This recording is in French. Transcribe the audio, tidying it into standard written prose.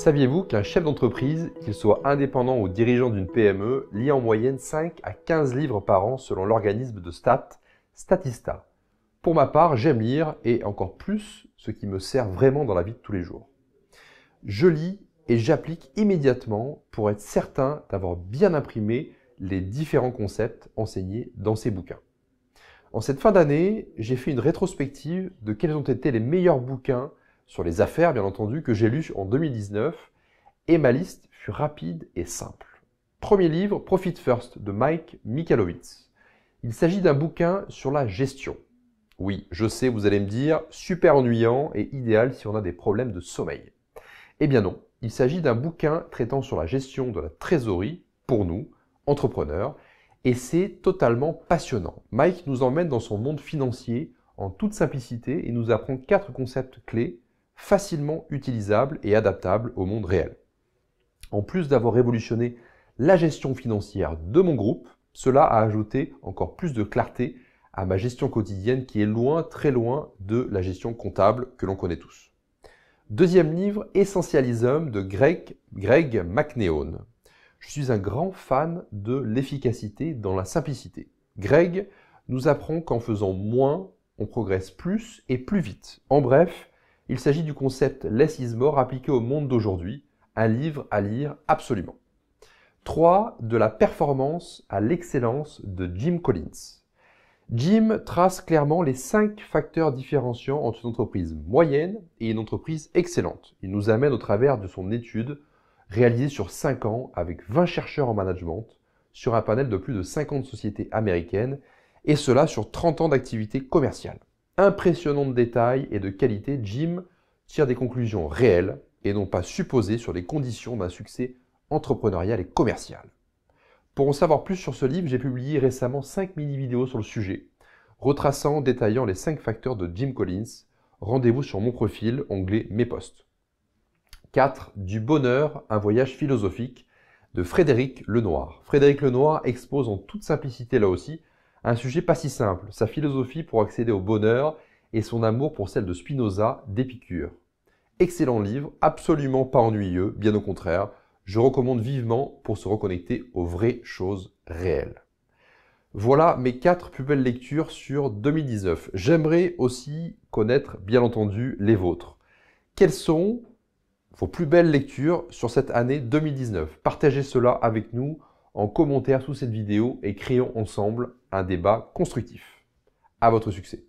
Saviez-vous qu'un chef d'entreprise, qu'il soit indépendant ou dirigeant d'une PME, lit en moyenne 5 à 15 livres par an selon l'organisme de Statista? Pour ma part, j'aime lire et encore plus ce qui me sert vraiment dans la vie de tous les jours. Je lis et j'applique immédiatement pour être certain d'avoir bien imprimé les différents concepts enseignés dans ces bouquins. En cette fin d'année, j'ai fait une rétrospective de quels ont été les meilleurs bouquins sur les affaires, bien entendu, que j'ai lus en 2019, et ma liste fut rapide et simple. Premier livre, Profit First, de Mike Michalowicz. Il s'agit d'un bouquin sur la gestion. Oui, je sais, vous allez me dire, super ennuyant et idéal si on a des problèmes de sommeil. Eh bien non, il s'agit d'un bouquin traitant sur la gestion de la trésorerie, pour nous, entrepreneurs, et c'est totalement passionnant. Mike nous emmène dans son monde financier en toute simplicité et nous apprend 4 concepts clés facilement utilisables et adaptables au monde réel. En plus d'avoir révolutionné la gestion financière de mon groupe, cela a ajouté encore plus de clarté à ma gestion quotidienne qui est loin, très loin de la gestion comptable que l'on connaît tous. Deuxième livre, Essentialism de Greg McKeown. Je suis un grand fan de l'efficacité dans la simplicité. Greg nous apprend qu'en faisant moins, on progresse plus et plus vite. En bref, il s'agit du concept Less is more appliqué au monde d'aujourd'hui, un livre à lire absolument. 3. De la performance à l'excellence de Jim Collins. Jim trace clairement les 5 facteurs différenciants entre une entreprise moyenne et une entreprise excellente. Il nous amène au travers de son étude réalisée sur 5 ans avec 20 chercheurs en management sur un panel de plus de 50 sociétés américaines et cela sur 30 ans d'activité commerciale. Impressionnant de détails et de qualité, Jim tire des conclusions réelles et non pas supposées sur les conditions d'un succès entrepreneurial et commercial. Pour en savoir plus sur ce livre, j'ai publié récemment 5 mini-vidéos sur le sujet, retraçant, détaillant les 5 facteurs de Jim Collins. Rendez-vous sur mon profil, onglet Mes posts. 4. Du bonheur, un voyage philosophique de Frédéric Lenoir. Frédéric Lenoir expose en toute simplicité là aussi un sujet pas si simple, sa philosophie pour accéder au bonheur et son amour pour celle de Spinoza, d'Épicure. Excellent livre, absolument pas ennuyeux, bien au contraire, je recommande vivement pour se reconnecter aux vraies choses réelles. Voilà mes 4 plus belles lectures sur 2019. J'aimerais aussi connaître, bien entendu, les vôtres. Quelles sont vos plus belles lectures sur cette année 2019? Partagez cela avec nous en commentaire sous cette vidéo et créons ensemble un débat constructif. À votre succès.